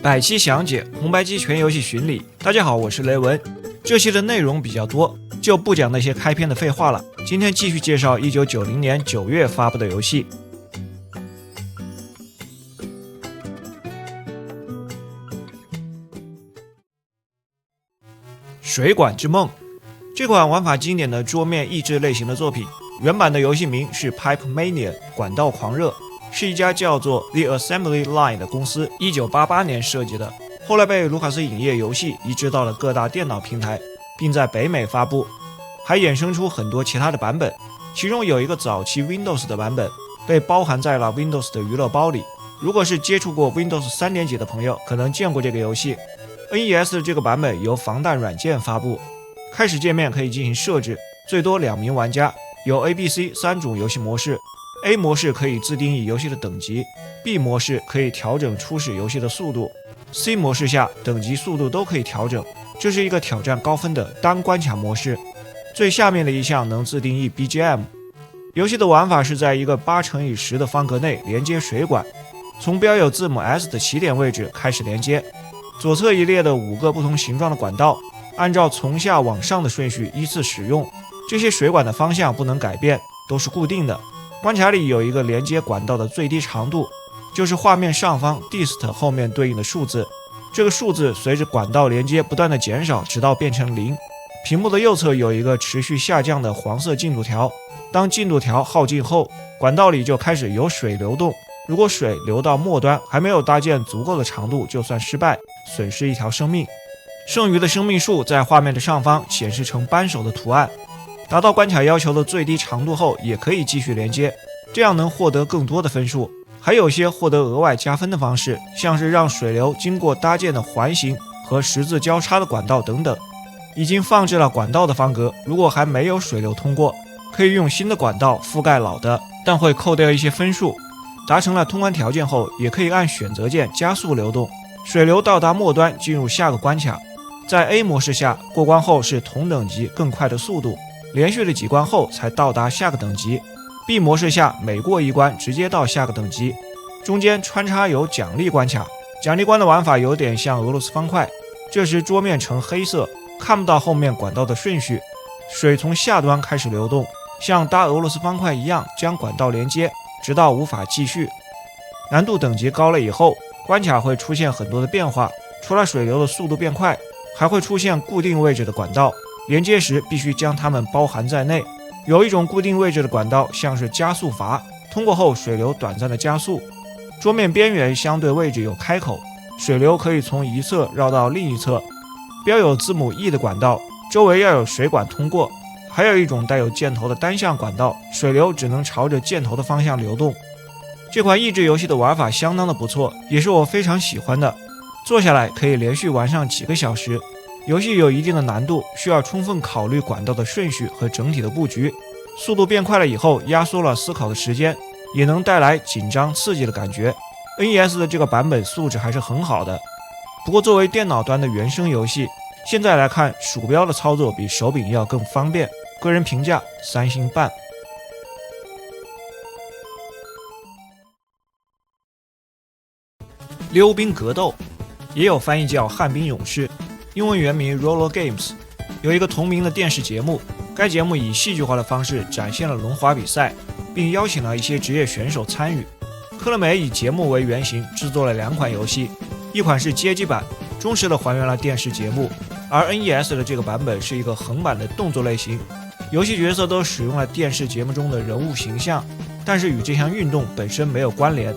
百期详解红白机全游戏巡礼。大家好，我是雷文。这期的内容比较多，就不讲那些开篇的废话了。今天继续介绍1990年9月发布的游戏。水管之梦，这款玩法经典的桌面益智类型的作品，原版的游戏名是 Pipe Mania 管道狂热，是一家叫做 The Assembly Line 的公司1988年设计的，后来被卢卡斯影业游戏移植到了各大电脑平台，并在北美发布，还衍生出很多其他的版本，其中有一个早期 Windows 的版本被包含在了 Windows 的娱乐包里。如果是接触过 Windows 3点几的朋友，可能见过这个游戏。NES 的这个版本由防弹软件发布，开始界面可以进行设置，最多2名玩家，有 A、B、C 3种游戏模式。A 模式可以自定义游戏的等级， B 模式可以调整初始游戏的速度， C 模式下等级速度都可以调整。这是一个挑战高分的单关卡模式。最下面的一项能自定义 BGM。 游戏的玩法是在一个8×10的方格内连接水管，从标有字母 S 的起点位置开始连接，左侧一列的5个不同形状的管道，按照从下往上的顺序依次使用。这些水管的方向不能改变，都是固定的。关卡里有一个连接管道的最低长度，就是画面上方 dist 后面对应的数字，这个数字随着管道连接不断的减少，直到变成0。屏幕的右侧有一个持续下降的黄色进度条，当进度条耗尽后，管道里就开始有水流动，如果水流到末端还没有搭建足够的长度，就算失败，损失1条生命。剩余的生命数在画面的上方显示成扳手的图案。达到关卡要求的最低长度后，也可以继续连接，这样能获得更多的分数。还有些获得额外加分的方式，像是让水流经过搭建的环形和十字交叉的管道等等。已经放置了管道的方格，如果还没有水流通过，可以用新的管道覆盖老的，但会扣掉一些分数。达成了通关条件后，也可以按选择键加速流动，水流到达末端进入下个关卡。在 A 模式下，过关后是同等级更快的速度，连续的几关后才到达下个等级。 B 模式下，每过一关直接到下个等级，中间穿插有奖励关卡。奖励关的玩法有点像俄罗斯方块，这时桌面呈黑色，看不到后面管道的顺序，水从下端开始流动，像搭俄罗斯方块一样将管道连接，直到无法继续。难度等级高了以后，关卡会出现很多的变化，除了水流的速度变快，还会出现固定位置的管道，连接时必须将它们包含在内。有一种固定位置的管道像是加速阀，通过后水流短暂的加速。桌面边缘相对位置有开口，水流可以从一侧绕到另一侧。标有字母 E 的管道周围要有水管通过。还有一种带有箭头的单向管道，水流只能朝着箭头的方向流动。这款益智游戏的玩法相当的不错，也是我非常喜欢的，坐下来可以连续玩上几个小时。游戏有一定的难度，需要充分考虑管道的顺序和整体的布局。速度变快了以后，压缩了思考的时间，也能带来紧张刺激的感觉。NES 的这个版本素质还是很好的，不过作为电脑端的原生游戏，现在来看鼠标的操作比手柄要更方便。个人评价3星半。溜冰格斗，也有翻译叫旱冰勇士，英文原名 Roller Games， 有一个同名的电视节目，该节目以戏剧化的方式展现了轮滑比赛，并邀请了一些职业选手参与。科乐美以节目为原型制作了2款游戏，一款是街机版，忠实地还原了电视节目，而 NES 的这个版本是一个横版的动作类型，游戏角色都使用了电视节目中的人物形象，但是与这项运动本身没有关联。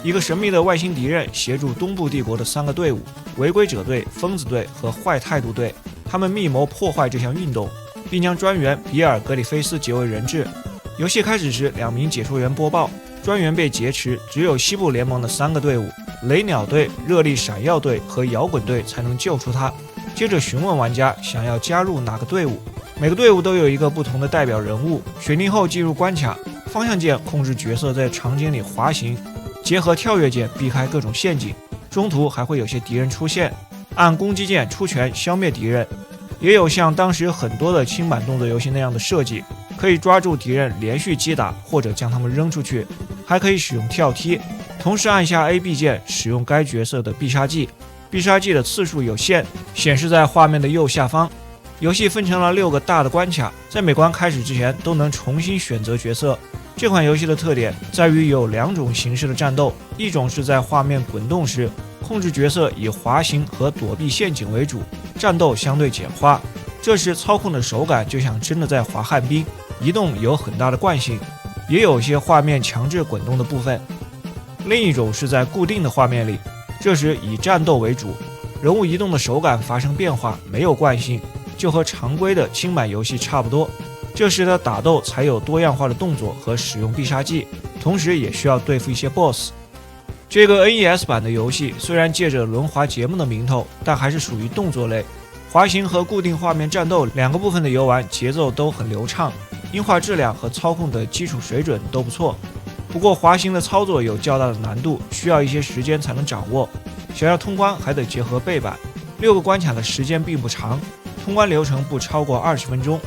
一个神秘的外星敌人协助东部帝国的3个队伍，违规者队、疯子队和坏态度队，他们密谋破坏这项运动，并将专员比尔·格里菲斯劫为人质。游戏开始时，2名解说员播报，专员被劫持，只有西部联盟的3个队伍雷鸟队、热力闪耀队和摇滚队才能救出他。接着询问玩家想要加入哪个队伍，每个队伍都有一个不同的代表人物，选定后进入关卡，方向键控制角色在场景里滑行，结合跳跃键避开各种陷阱，中途还会有些敌人出现，按攻击键出拳消灭敌人。也有像当时很多的轻版动作游戏那样的设计，可以抓住敌人连续击打或者将他们扔出去，还可以使用跳踢，同时按下 A、B 键使用该角色的必杀技，必杀技的次数有限，显示在画面的右下方。游戏分成了6个大的关卡，在每关开始之前都能重新选择角色。这款游戏的特点在于有2种形式的战斗，一种是在画面滚动时，控制角色以滑行和躲避陷阱为主，战斗相对简化，这时操控的手感就像真的在滑旱冰，移动有很大的惯性，也有些画面强制滚动的部分。另一种是在固定的画面里，这时以战斗为主，人物移动的手感发生变化，没有惯性，就和常规的轻版游戏差不多。这时的打斗才有多样化的动作和使用必杀技，同时也需要对付一些 BOSS。 这个 NES 版的游戏虽然借着轮滑节目的名头，但还是属于动作类，滑行和固定画面战斗2个部分的游玩节奏都很流畅，音画质量和操控的基础水准都不错。不过滑行的操作有较大的难度，需要一些时间才能掌握，想要通关还得结合背板。6个关卡的时间并不长，通关流程不超过20分钟，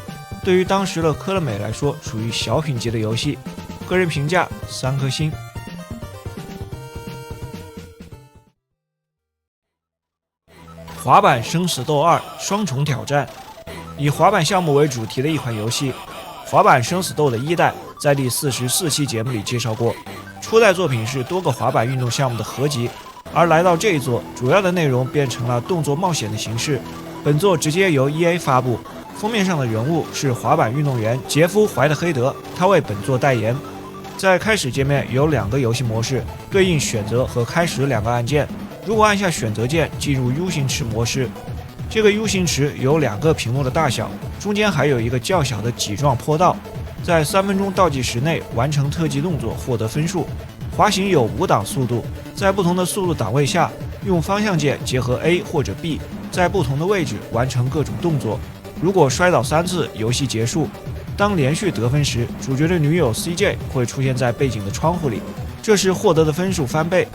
对于当时的科乐美来说属于小品级的游戏。个人评价3颗星。滑板生死斗2双重挑战，以滑板项目为主题的一款游戏。滑板生死斗的1代在第44期节目里介绍过，初代作品是多个滑板运动项目的合集，而来到这一作，主要的内容变成了动作冒险的形式。本作直接由 EA 发布，封面上的人物是滑板运动员杰夫·怀特黑德，他为本作代言。在开始界面有2个游戏模式，对应选择和开始2个按键。如果按下选择键，进入 U 型池模式。这个 U 型池有2个屏幕的大小，中间还有一个较小的脊状坡道，在3分钟倒计时内完成特技动作获得分数。滑行有5档速度，在不同的速度档位下，用方向键结合 A 或者 B， 在不同的位置完成各种动作。如果摔倒3次，游戏结束。当连续得分时，主角的女友 CJ 会出现在背景的窗户里，这时获得的分数翻倍。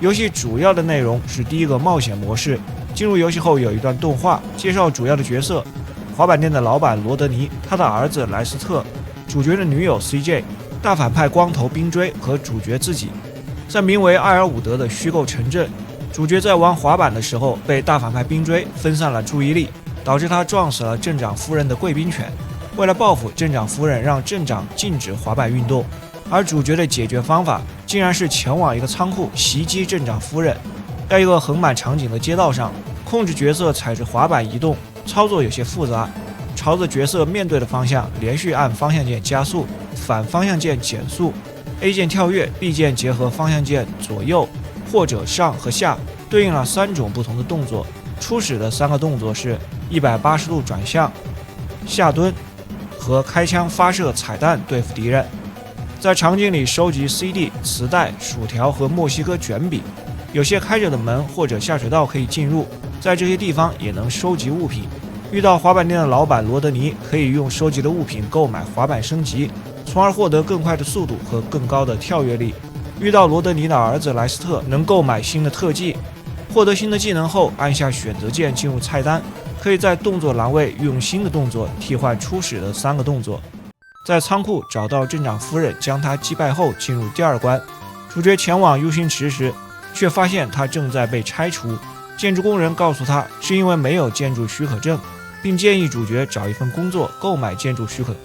游戏主要的内容是第一个冒险模式，进入游戏后有一段动画介绍主要的角色：滑板店的老板罗德尼，他的儿子莱斯特，主角的女友 CJ， 大反派光头冰锥和主角自己。在名为艾尔伍德的虚构城镇，主角在玩滑板的时候被大反派冰锥分散了注意力，导致他撞死了镇长夫人的贵宾犬。为了报复，镇长夫人让镇长禁止滑板运动，而主角的解决方法竟然是前往一个仓库袭击镇长夫人。在一个横版场景的街道上，控制角色踩着滑板移动，操作有些复杂。朝着角色面对的方向连续按方向键加速，反方向键减速， A 键跳跃， B 键结合方向键左右或者上和下，对应了3种不同的动作。初始的3个动作是180度转向、下蹲和开枪发射彩弹对付敌人。在场景里收集 CD、磁带、薯条和墨西哥卷饼，有些开着的门或者下水道可以进入，在这些地方也能收集物品。遇到滑板店的老板罗德尼，可以用收集的物品购买滑板升级，从而获得更快的速度和更高的跳跃力。遇到罗德尼的儿子莱斯特，能购买新的特技。获得新的技能后，按下选择键进入菜单，可以在动作栏位用新的动作替换初始的3个动作。在仓库找到镇长夫人，将她击败后进入第2关。主角前往 U 型池时，却发现它正在被拆除。建筑工人告诉他，是因为没有建筑许可证，并建议主角找一份工作购买建筑许可。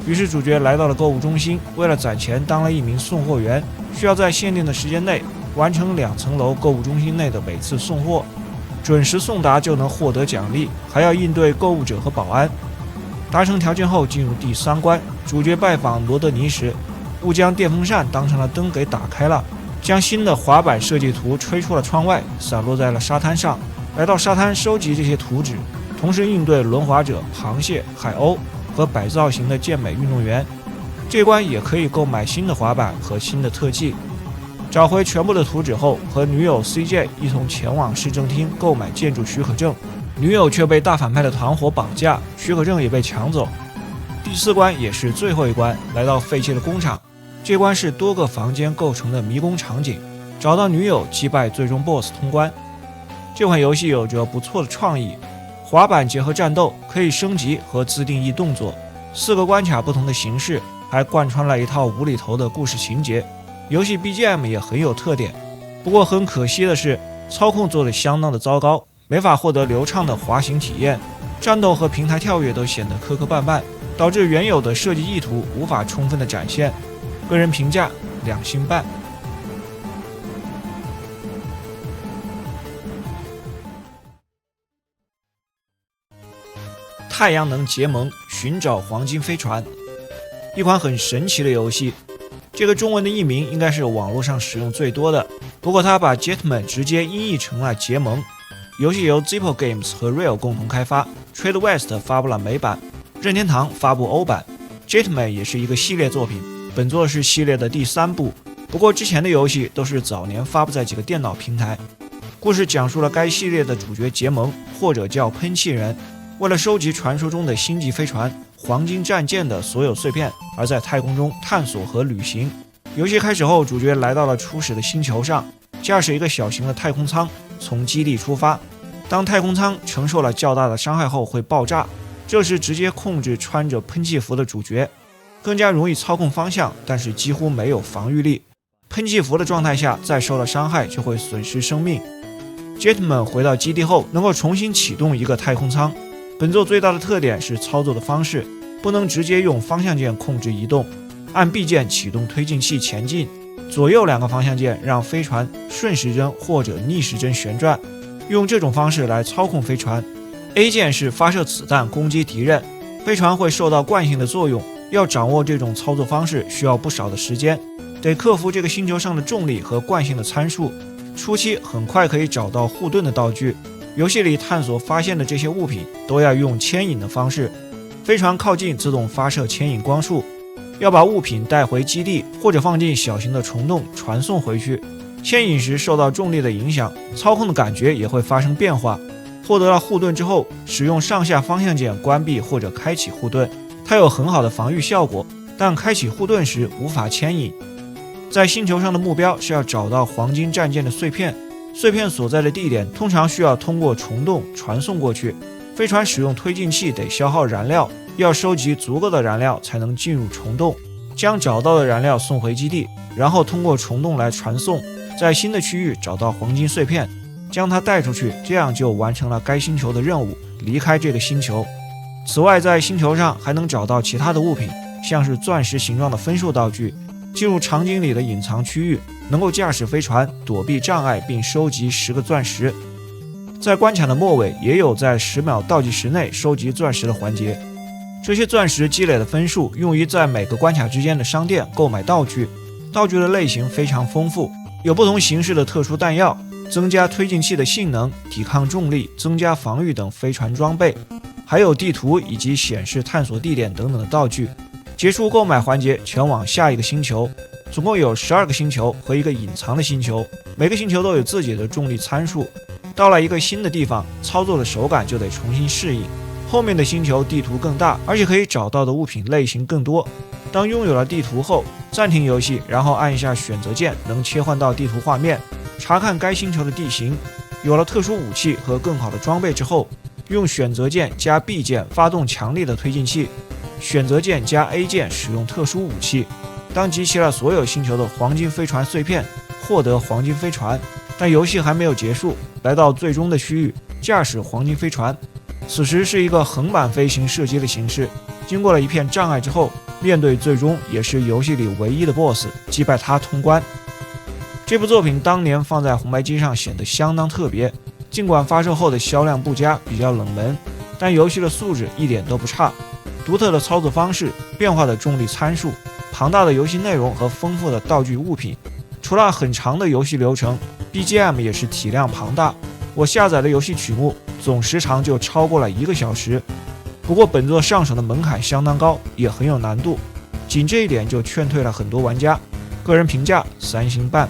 于是主角来到了购物中心，为了攒钱当了一名送货员，需要在限定的时间内完成2层楼购物中心内的每次送货，准时送达就能获得奖励，还要应对购物者和保安。达成条件后进入第3关，主角拜访罗德尼时，误将电风扇当成了灯给打开了，将新的滑板设计图吹出了窗外，散落在了沙滩上。来到沙滩收集这些图纸，同时应对轮滑者、螃蟹、海鸥和摆造型的健美运动员。这关也可以购买新的滑板和新的特技。找回全部的图纸后，和女友 CJ 一同前往市政厅购买建筑许可证，女友却被大反派的团伙绑架，许可证也被抢走。第4关也是最后一关，来到废弃的工厂。这关是多个房间构成的迷宫场景，找到女友，击败最终 BOSS 通关。这款游戏有着不错的创意，滑板结合战斗，可以升级和自定义动作，4个关卡不同的形式，还贯穿了一套无厘头的故事情节。游戏 BGM 也很有特点。不过很可惜的是，操控做得相当的糟糕，没法获得流畅的滑行体验，战斗和平台跳跃都显得磕磕绊绊，导致原有的设计意图无法充分的展现。个人评价2星半。太阳能结盟，寻找黄金飞船，一款很神奇的游戏。这个中文的译名应该是网络上使用最多的，不过它把 Jetman 直接音译成了结盟。游戏由 Zippo Games 和 Real 共同开发 ，Trade West 发布了美版，任天堂发布欧版。Jetman 也是一个系列作品，本作是系列的第3部。不过之前的游戏都是早年发布在几个电脑平台。故事讲述了该系列的主角结盟，或者叫喷气人，为了收集传说中的星际飞船黄金战舰的所有碎片，而在太空中探索和旅行。游戏开始后，主角来到了初始的星球上，驾驶一个小型的太空舱从基地出发。当太空舱承受了较大的伤害后会爆炸，这时直接控制穿着喷气服的主角，更加容易操控方向，但是几乎没有防御力。喷气服的状态下再受了伤害就会损失生命。Jetman 回到基地后能够重新启动一个太空舱。本作最大的特点是操作的方式，不能直接用方向键控制移动，按 B 键启动推进器前进，左右2个方向键让飞船顺时针或者逆时针旋转，用这种方式来操控飞船。A 键是发射子弹攻击敌人，飞船会受到惯性的作用，要掌握这种操作方式需要不少的时间，得克服这个星球上的重力和惯性的参数。初期很快可以找到护盾的道具，游戏里探索发现的这些物品都要用牵引的方式，飞船靠近自动发射牵引光束，要把物品带回基地或者放进小型的虫洞传送回去。牵引时受到重力的影响，操控的感觉也会发生变化。获得了护盾之后，使用上下方向键关闭或者开启护盾，它有很好的防御效果，但开启护盾时无法牵引。在星球上的目标是要找到黄金战舰的碎片，碎片所在的地点通常需要通过虫洞传送过去，飞船使用推进器得消耗燃料，要收集足够的燃料才能进入虫洞，将找到的燃料送回基地，然后通过虫洞来传送，在新的区域找到黄金碎片，将它带出去，这样就完成了该星球的任务，离开这个星球。此外，在星球上还能找到其他的物品，像是钻石形状的分数道具，进入场景里的隐藏区域，能够驾驶飞船躲避障碍并收集10个钻石。在关卡的末尾也有在10秒倒计时内收集钻石的环节，这些钻石积累的分数用于在每个关卡之间的商店购买道具，道具的类型非常丰富，有不同形式的特殊弹药，增加推进器的性能，抵抗重力，增加防御等飞船装备，还有地图以及显示探索地点等等的道具。结束购买环节，前往下一个星球，总共有12个星球和一个隐藏的星球，每个星球都有自己的重力参数。到了一个新的地方，操作的手感就得重新适应。后面的星球地图更大，而且可以找到的物品类型更多。当拥有了地图后，暂停游戏，然后按一下选择键，能切换到地图画面，查看该星球的地形。有了特殊武器和更好的装备之后，用选择键加 B 键发动强力的推进器，选择键加 A 键使用特殊武器。当集齐了所有星球的黄金飞船碎片，获得黄金飞船。但游戏还没有结束，来到最终的区域，驾驶黄金飞船。此时是一个横版飞行射击的形式，经过了一片障碍之后，面对最终也是游戏里唯一的 BOSS， 击败他通关。这部作品当年放在红白机上显得相当特别，尽管发售后的销量不佳，比较冷门，但游戏的素质一点都不差。独特的操作方式，变化的重力参数，庞大的游戏内容和丰富的道具物品，除了很长的游戏流程， BGM 也是体量庞大。我下载的游戏曲目总时长就超过了1个小时。不过本作上手的门槛相当高，也很有难度，仅这一点就劝退了很多玩家。个人评价3星半。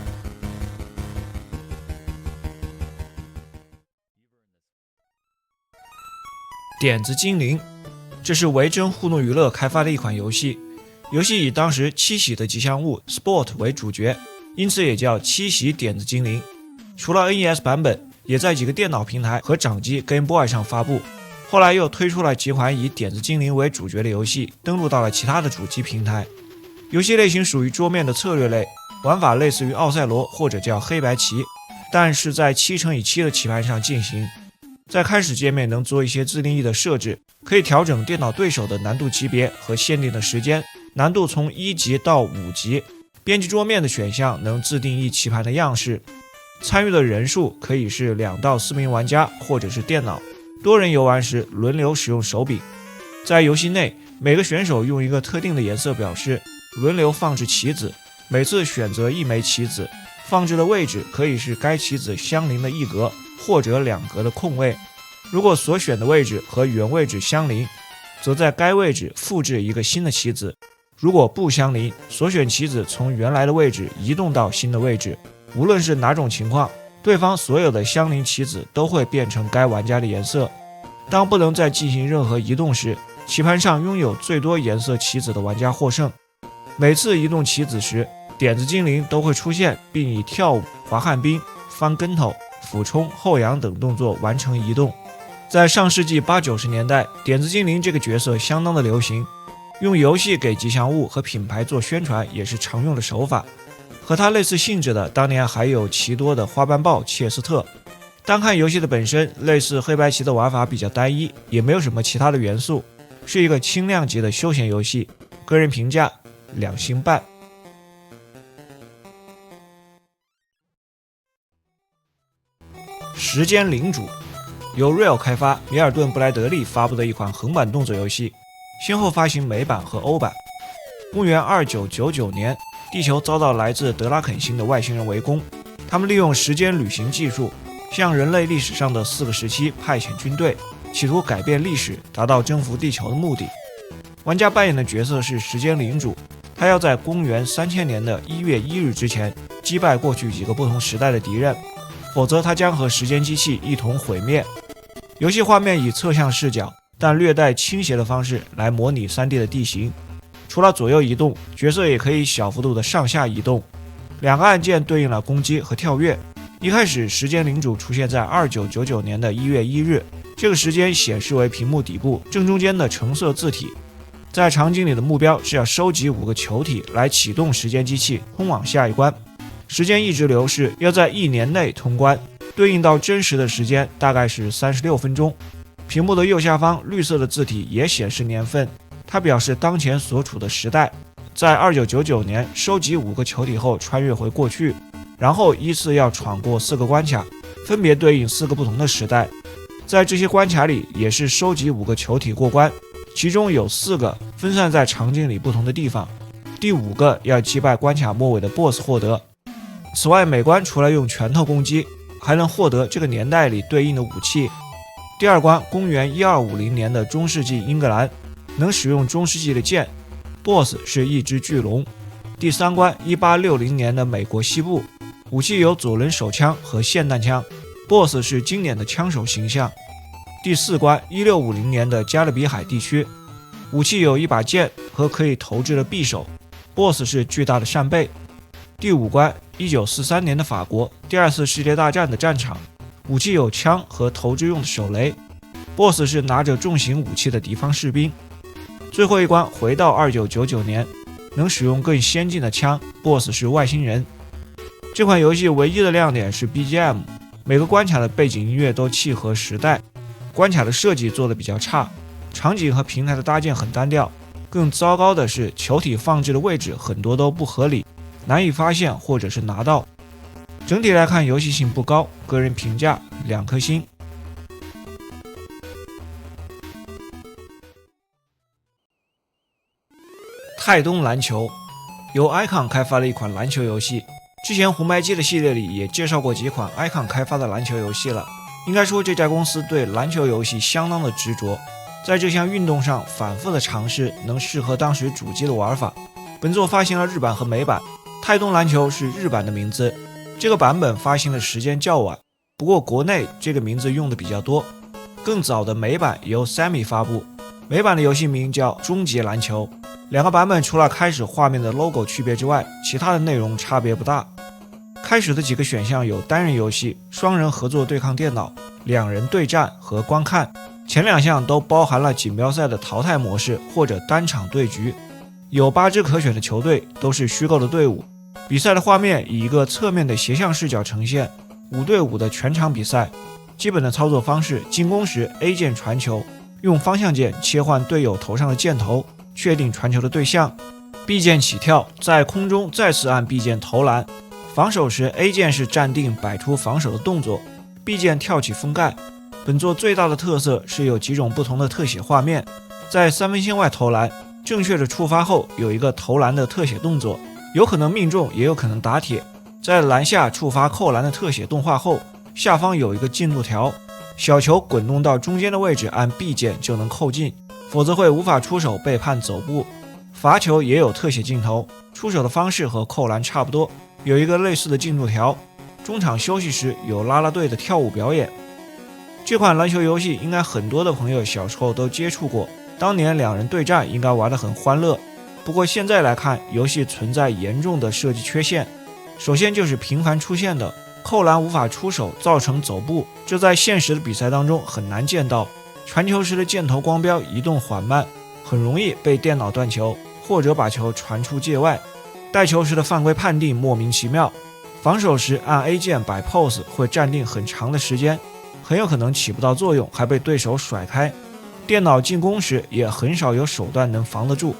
点子精灵，这是维珍互动娱乐开发的一款游戏，游戏以当时七喜的吉祥物 Sport 为主角，因此也叫七喜点子精灵。除了 NES 版本，也在几个电脑平台和掌机 Game Boy 上发布，后来又推出了几款以点子精灵为主角的游戏，登陆到了其他的主机平台。游戏类型属于桌面的策略类，玩法类似于奥赛罗或者叫黑白棋，但是在7×7的棋盘上进行。在开始界面能做一些自定义的设置，可以调整电脑对手的难度级别和限定的时间，难度从1级到5级。编辑桌面的选项能自定义棋盘的样式，参与的人数可以是2到4名玩家或者是电脑，多人游玩时轮流使用手柄。在游戏内，每个选手用一个特定的颜色表示，轮流放置棋子，每次选择1枚棋子，放置的位置可以是该棋子相邻的1格或者2格的空位。如果所选的位置和原位置相邻，则在该位置复制一个新的棋子。如果不相邻，所选棋子从原来的位置移动到新的位置。无论是哪种情况，对方所有的相邻棋子都会变成该玩家的颜色。当不能再进行任何移动时，棋盘上拥有最多颜色棋子的玩家获胜。每次移动棋子时，点子精灵都会出现，并以跳舞、滑旱冰、翻跟头、俯冲、后仰等动作完成移动。在上世纪80、90年代，点子精灵这个角色相当的流行，用游戏给吉祥物和品牌做宣传也是常用的手法。和它类似性质的，当年还有奇多的花斑豹切斯特。单看游戏的本身，类似黑白棋的玩法比较单一，也没有什么其他的元素，是一个轻量级的休闲游戏。个人评价2星半。时间领主由 Rare 开发，米尔顿·布莱德利发布的一款横版动作游戏，先后发行美版和欧版。公元2999年，地球遭到来自德拉肯星的外星人围攻，他们利用时间旅行技术，向人类历史上的4个时期派遣军队，企图改变历史，达到征服地球的目的。玩家扮演的角色是时间领主，他要在公元3000年的1月1日之前击败过去几个不同时代的敌人，否则他将和时间机器一同毁灭。游戏画面以侧向视角，但略带倾斜的方式来模拟 3D 的地形。除了左右移动，角色也可以小幅度的上下移动。2个按键对应了攻击和跳跃。一开始，时间领主出现在2999年的1月1日，这个时间显示为屏幕底部正中间的橙色字体。在场景里的目标是要收集5个球体来启动时间机器，通往下一关。时间一直流是要在1年内通关，对应到真实的时间大概是36分钟。屏幕的右下方绿色的字体也显示年份，它表示当前所处的时代。在2999年收集5个球体后穿越回过去，然后依次要闯过4个关卡，分别对应4个不同的时代。在这些关卡里也是收集5个球体过关，其中有4个分散在场景里不同的地方，第5个要击败关卡末尾的 BOSS 获得。此外，每关除了用拳头攻击，还能获得这个年代里对应的武器。第2关公元1250年的中世纪英格兰，能使用中世纪的剑， BOSS 是一只巨龙。第3关1860年的美国西部，武器有左轮手枪和霰弹枪， BOSS 是经典的枪手形象。第4关1650年的加勒比海地区，武器有一把剑和可以投掷的匕首， BOSS 是巨大的扇贝。第5关1943年的法国，第2次世界大战的战场，武器有枪和投掷用的手雷， BOSS 是拿着重型武器的敌方士兵。最后一关回到2999年，能使用更先进的枪， BOSS 是外星人。这款游戏唯一的亮点是 BGM， 每个关卡的背景音乐都契合时代。关卡的设计做得比较差，场景和平台的搭建很单调，更糟糕的是球体放置的位置很多都不合理，难以发现或者是拿到。整体来看游戏性不高，个人评价2颗星。泰东篮球由 Icon 开发的一款篮球游戏，之前红白机的系列里也介绍过几款 Icon 开发的篮球游戏了。应该说这家公司对篮球游戏相当的执着，在这项运动上反复的尝试能适合当时主机的玩法。本作发行了日版和美版，泰东篮球是日版的名字，这个版本发行的时间较晚，不过国内这个名字用的比较多。更早的美版由 Sammy 发布，美版的游戏名叫终极篮球。2个版本除了开始画面的 logo 区别之外，其他的内容差别不大。开始的几个选项有单人游戏、双人合作对抗电脑、2人对战和观看，前2项都包含了锦标赛的淘汰模式或者单场对局。有8支可选的球队，都是虚构的队伍。比赛的画面以一个侧面的斜向视角呈现，5对5的全场比赛。基本的操作方式：进攻时 A 键传球，用方向键切换队友头上的箭头，确定传球的对象。B 键起跳，在空中再次按 B 键投篮。防守时 A 键是站定摆出防守的动作， B 键跳起封盖。本作最大的特色是有几种不同的特写画面。在3分线外投篮，正确的触发后有一个投篮的特写动作，有可能命中也有可能打铁。在篮下触发扣篮的特写动画后，下方有一个进度条，小球滚动到中间的位置按 B 键就能扣进，否则会无法出手被判走步。罚球也有特写镜头，出手的方式和扣篮差不多，有一个类似的进度条。中场休息时有啦啦队的跳舞表演。这款篮球游戏应该很多的朋友小时候都接触过，当年2人对战应该玩得很欢乐。不过现在来看，游戏存在严重的设计缺陷。首先就是频繁出现的扣篮无法出手造成走步，这在现实的比赛当中很难见到。传球时的箭头光标移动缓慢，很容易被电脑断球，或者把球传出界外。带球时的犯规判定莫名其妙，防守时按 A 键摆 pose 会站定很长的时间，很有可能起不到作用，还被对手甩开。电脑进攻时也很少有手段能防得住。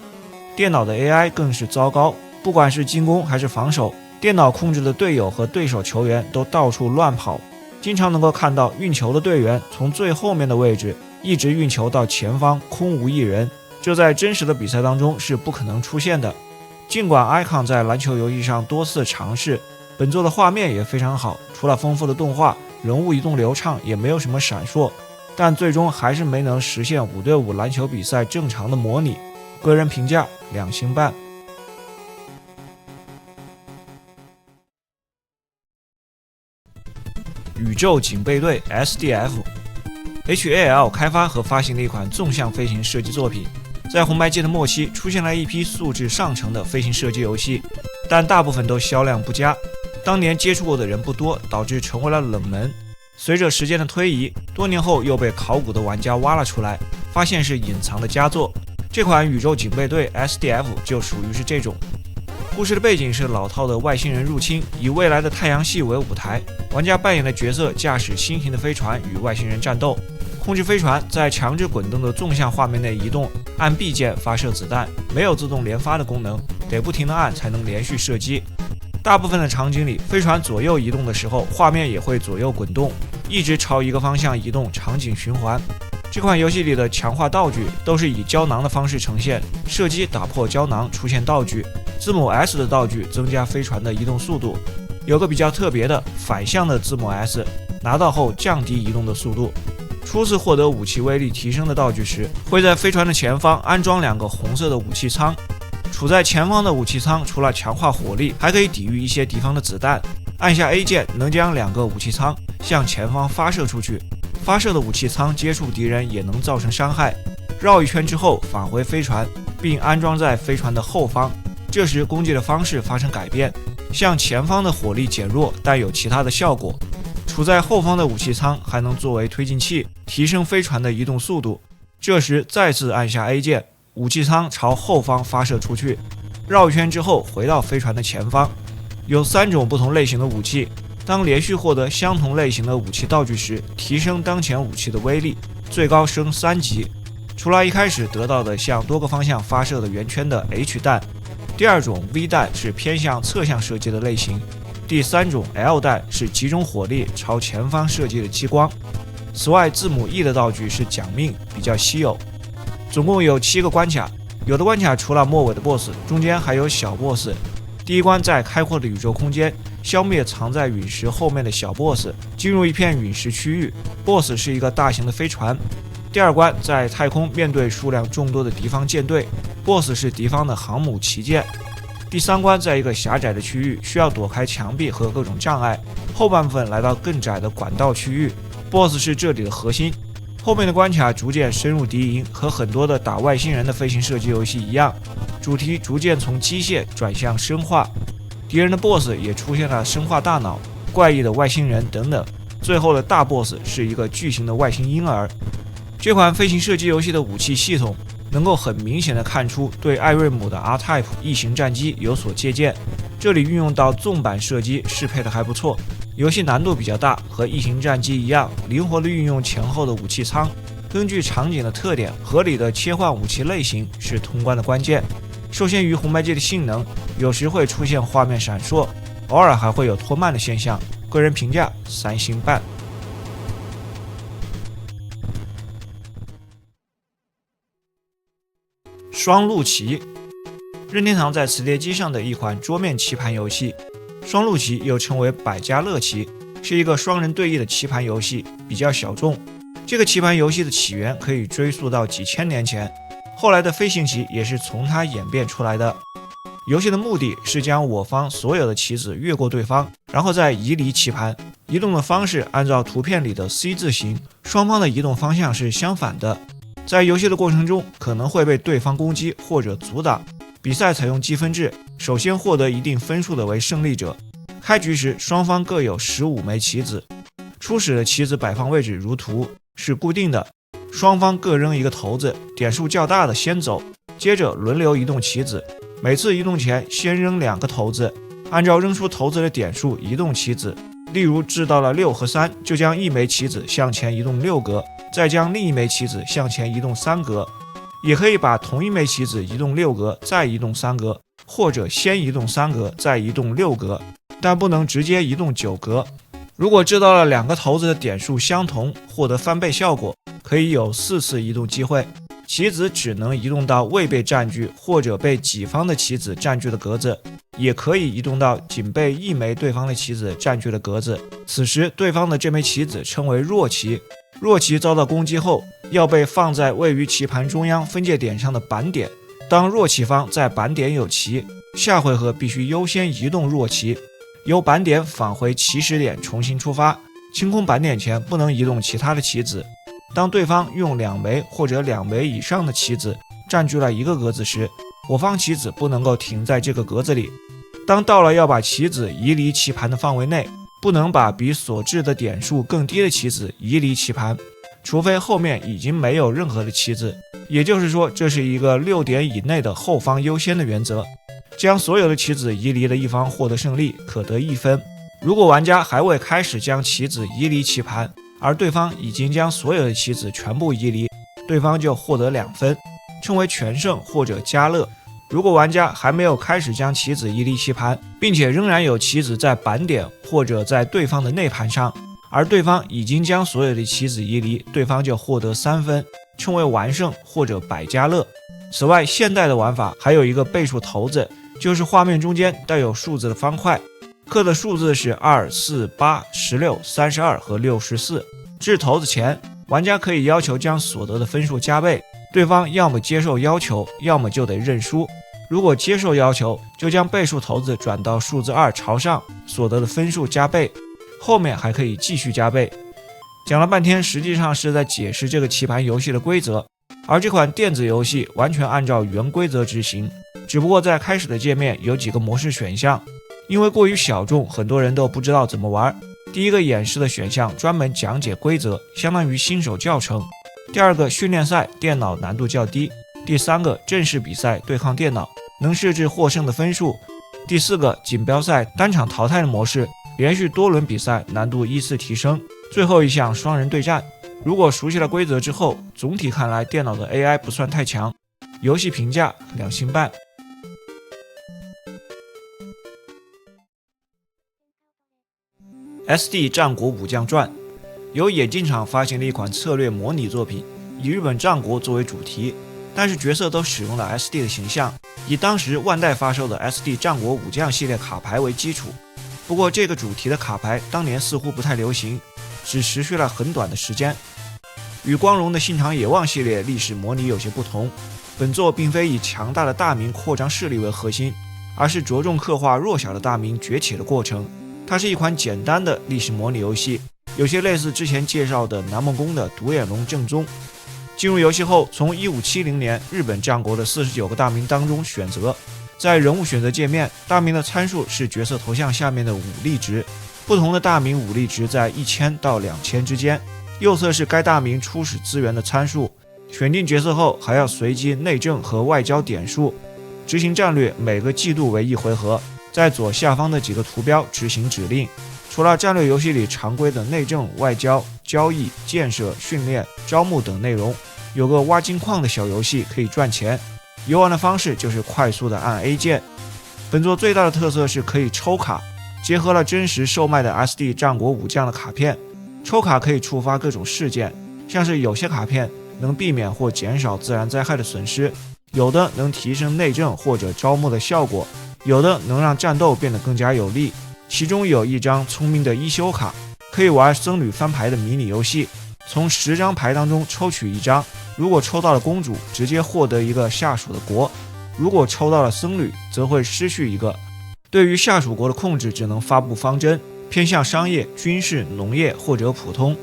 电脑的 AI 更是糟糕，不管是进攻还是防守，电脑控制的队友和对手球员都到处乱跑，经常能够看到运球的队员从最后面的位置一直运球到前方，空无一人，这在真实的比赛当中是不可能出现的。尽管 Icon 在篮球游戏上多次尝试，本作的画面也非常好，除了丰富的动画，人物移动流畅，也没有什么闪烁，但最终还是没能实现5对5篮球比赛正常的模拟。个人评价2星半。宇宙警备队 SDF。HAL 开发和发行的一款纵向飞行射击作品，在红白机的末期出现了一批素质上乘的飞行射击游戏，但大部分都销量不佳。当年接触过的人不多，导致成为了冷门。随着时间的推移，多年后又被考古的玩家挖了出来，发现是隐藏的佳作。这款宇宙警备队 SDF 就属于是这种。故事的背景是老套的外星人入侵，以未来的太阳系为舞台，玩家扮演的角色驾驶新型的飞船与外星人战斗，控制飞船在强制滚动的纵向画面内移动，按 B 键发射子弹，没有自动连发的功能，得不停地按才能连续射击。大部分的场景里，飞船左右移动的时候，画面也会左右滚动，一直朝一个方向移动，场景循环。这款游戏里的强化道具都是以胶囊的方式呈现，射击打破胶囊出现道具，字母 S 的道具增加飞船的移动速度，有个比较特别的反向的字母 S， 拿到后降低移动的速度。初次获得武器威力提升的道具时，会在飞船的前方安装2个红色的武器舱，处在前方的武器舱除了强化火力，还可以抵御一些敌方的子弹。按下 A 键能将2个武器舱向前方发射出去，发射的武器舱接触敌人也能造成伤害。绕一圈之后返回飞船，并安装在飞船的后方，这时攻击的方式发生改变，向前方的火力减弱，但有其他的效果。处在后方的武器舱还能作为推进器，提升飞船的移动速度。这时再次按下 A 键，武器舱朝后方发射出去，绕一圈之后回到飞船的前方。有3种不同类型的武器，当连续获得相同类型的武器道具时，提升当前武器的威力，最高升3级。除了一开始得到的向多个方向发射的圆圈的 H 弹，第2种 V 弹是偏向侧向射击的类型，第3种 L 弹是集中火力朝前方射击的激光。此外，字母 E 的道具是奖命，比较稀有。总共有7个关卡，有的关卡除了末尾的 BOSS， 中间还有小 BOSS。第1关在开阔的宇宙空间，消灭藏在陨石后面的小 BOSS， 进入一片陨石区域， BOSS 是一个大型的飞船。第2关在太空面对数量众多的敌方舰队， BOSS 是敌方的航母旗舰。第3关在一个狭窄的区域，需要躲开墙壁和各种障碍，后半部分来到更窄的管道区域， BOSS 是这里的核心。后面的关卡逐渐深入敌营，和很多的打外星人的飞行射击游戏一样，主题逐渐从机械转向生化，敌人的 BOSS 也出现了生化大脑、怪异的外星人等等，最后的大 BOSS 是一个巨型的外星婴儿。这款飞行射击游戏的武器系统能够很明显的看出对艾瑞姆的 R-Type 异形战机有所借鉴，这里运用到纵版射击适配的还不错。游戏难度比较大，和异形战机一样，灵活的运用前后的武器仓，根据场景的特点合理的切换武器类型是通关的关键。受限于红白机的性能，有时会出现画面闪烁，偶尔还会有拖慢的现象。个人评价3星半。双陆棋，任天堂在磁碟机上的一款桌面棋盘游戏。双陆棋又称为百家乐棋，是一个双人对弈的棋盘游戏，比较小众。这个棋盘游戏的起源可以追溯到几千年前，后来的飞行棋也是从它演变出来的。游戏的目的是将我方所有的棋子越过对方，然后再移离棋盘。移动的方式按照图片里的 C 字形，双方的移动方向是相反的。在游戏的过程中，可能会被对方攻击或者阻挡。比赛采用积分制，首先获得一定分数的为胜利者。开局时，双方各有15枚棋子，初始的棋子摆放位置如图，是固定的。双方各扔一个骰子，点数较大的先走，接着轮流移动棋子。每次移动前先扔2个骰子，按照扔出骰子的点数移动棋子。例如掷到了6和3，就将1枚棋子向前移动6格，再将另一枚棋子向前移动3格。也可以把同一枚棋子移动6格，再移动3格，或者先移动3格，再移动6格，但不能直接移动9格。如果知道了2个骰子的点数相同，获得翻倍效果，可以有4次移动机会。棋子只能移动到未被占据或者被己方的棋子占据的格子，也可以移动到仅被1枚对方的棋子占据的格子。此时对方的这枚棋子称为弱棋。弱棋遭到攻击后，要被放在位于棋盘中央分界点上的板点。当弱棋方在板点有棋，下回合必须优先移动弱棋，由板点返回起始点重新出发。清空板点前不能移动其他的棋子。当对方用2枚或者2枚以上的棋子占据了一个格子时，我方棋子不能够停在这个格子里。当到了要把棋子移离棋盘的范围内，不能把比所掷的点数更低的棋子移离棋盘，除非后面已经没有任何的棋子。也就是说，这是一个6点以内的后方优先的原则。将所有的棋子移离的一方获得胜利，可得1分。如果玩家还未开始将棋子移离棋盘，而对方已经将所有的棋子全部移离，对方就获得2分，称为全胜或者加乐。如果玩家还没有开始将棋子移离棋盘，并且仍然有棋子在板点或者在对方的内盘上，而对方已经将所有的棋子移离，对方就获得3分，称为完胜或者百家乐。此外，现代的玩法还有一个倍数骰子，就是画面中间带有数字的方块，刻的数字是2、4、8、16、32和64。掷骰子前，玩家可以要求将所得的分数加倍，对方要么接受要求，要么就得认输。如果接受要求，就将倍数骰子转到数字2朝上，所得的分数加倍，后面还可以继续加倍。讲了半天，实际上是在解释这个棋盘游戏的规则，而这款电子游戏完全按照原规则执行，只不过在开始的界面有几个模式选项，因为过于小众，很多人都不知道怎么玩。第一个演示的选项专门讲解规则，相当于新手教程。第二个训练赛，电脑难度较低。第三个正式比赛，对抗电脑，能设置获胜的分数。第四个锦标赛，单场淘汰的模式，连续多轮比赛，难度依次提升。最后一项双人对战。如果熟悉了规则之后，总体看来电脑的 AI 不算太强。游戏评价2星半。SD 战国武将传由眼镜厂发行的一款策略模拟作品，以日本战国作为主题，但是角色都使用了 SD 的形象，以当时万代发售的 SD 战国武将系列卡牌为基础。不过这个主题的卡牌当年似乎不太流行，只持续了很短的时间。与光荣的信长野望系列历史模拟有些不同，本作并非以强大的大名扩张势力为核心，而是着重刻画弱小的大名崛起的过程。它是一款简单的历史模拟游戏，有些类似之前介绍的南梦宫的独眼龙正宗。进入游戏后，从1570年日本战国的49个大名当中选择，在人物选择界面，大名的参数是角色头像下面的武力值，不同的大名武力值在1000到2000之间。右侧是该大名初始资源的参数，选定角色后还要随机内政和外交点数，执行战略，每个季度为1回合。在左下方的几个图标执行指令。除了战略游戏里常规的内政、外交、交易、建设、训练、招募等内容，有个挖金矿的小游戏可以赚钱。游玩的方式就是快速的按 A 键。本作最大的特色是可以抽卡，结合了真实售卖的 SD 战国武将的卡片。抽卡可以触发各种事件，像是有些卡片能避免或减少自然灾害的损失，有的能提升内政或者招募的效果，有的能让战斗变得更加有利。其中有一张聪明的一休卡，可以玩僧侣翻牌的迷你游戏，从10张牌当中抽取一张，如果抽到了公主，直接获得一个下属的国；如果抽到了僧侣，则会失去一个。对于下属国的控制，只能发布方针，偏向商业、军事、农业或者普通。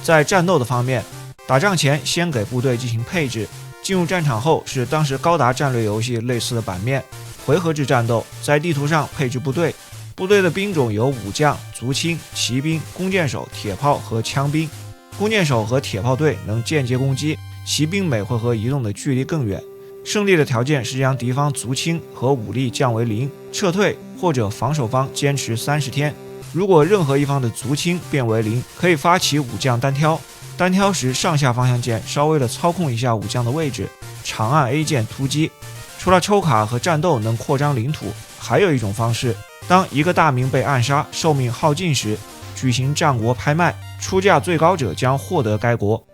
在战斗的方面，打仗前先给部队进行配置，进入战场后是当时高达战略游戏类似的版面，回合制战斗，在地图上配置部队。部队的兵种有武将、族亲、骑兵、弓箭手、铁炮和枪兵。弓箭手和铁炮队能间接攻击，骑兵每回合移动的距离更远。胜利的条件是将敌方族亲和武力降为0，撤退或者防守方坚持30天。如果任何一方的族亲变为0，可以发起武将单挑。单挑时上下方向键稍微的操控一下武将的位置，长按 A 键突击。除了抽卡和战斗能扩张领土，还有一种方式，当一个大名被暗杀、寿命耗尽时，举行战国拍卖，出价最高者将获得该国。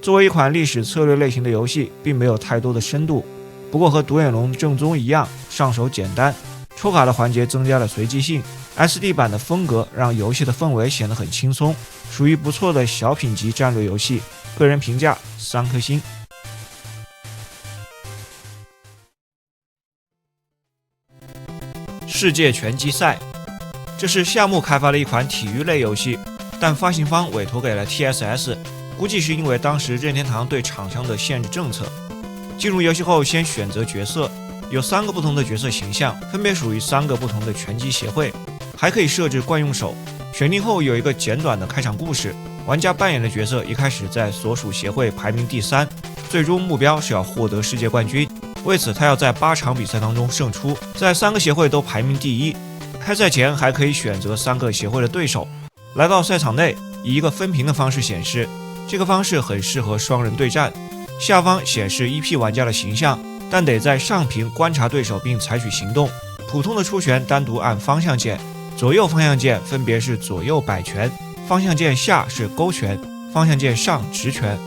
作为一款历史策略类型的游戏，并没有太多的深度，不过和独眼龙正宗一样，上手简单。抽卡的环节增加了随机性， SD 版的风格让游戏的氛围显得很轻松，属于不错的小品级战略游戏。个人评价3颗星。世界拳击赛，这是夏目开发的一款体育类游戏，但发行方委托给了 TSS， 估计是因为当时任天堂对厂商的限制政策。进入游戏后先选择角色，有3个不同的角色形象，分别属于3个不同的拳击协会，还可以设置惯用手。选定后有一个简短的开场故事，玩家扮演的角色一开始在所属协会排名第3，最终目标是要获得世界冠军。为此，他要在8场比赛当中胜出，在3个协会都排名第1。开赛前还可以选择3个协会的对手。来到赛场内，以一个分屏的方式显示，这个方式很适合双人对战。下方显示1P 玩家的形象，但得在上屏观察对手并采取行动。普通的出拳单独按方向键，左右方向键分别是左右摆拳，方向键下是勾拳，方向键上直拳，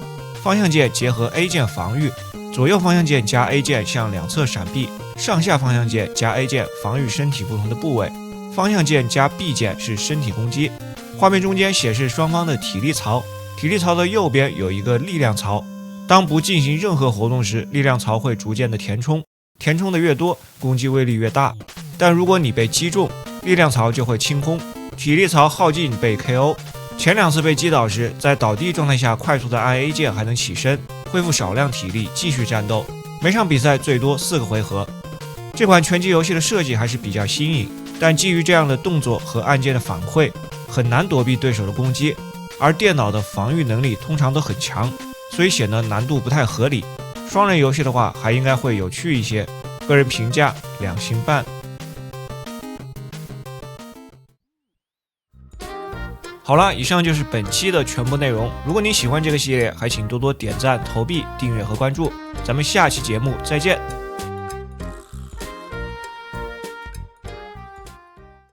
方向键结合 A 键防御。左右方向键加 A 键向两侧闪避，上下方向键加 A 键防御身体不同的部位，方向键加 B 键是身体攻击。画面中间显示双方的体力槽，体力槽的右边有一个力量槽，当不进行任何活动时，力量槽会逐渐的填充，填充的越多，攻击威力越大。但如果你被击中，力量槽就会清空，体力槽耗尽被 KO。前2次被击倒时，在倒地状态下快速的按 A 键还能起身，恢复少量体力继续战斗。每场比赛最多4个回合。这款拳击游戏的设计还是比较新颖，但基于这样的动作和按键的反馈，很难躲避对手的攻击，而电脑的防御能力通常都很强，所以显得难度不太合理。双人游戏的话还应该会有趣一些。个人评价2星半。好了，以上就是本期的全部内容。如果你喜欢这个系列，还请多多点赞、投币、订阅和关注。咱们下期节目再见。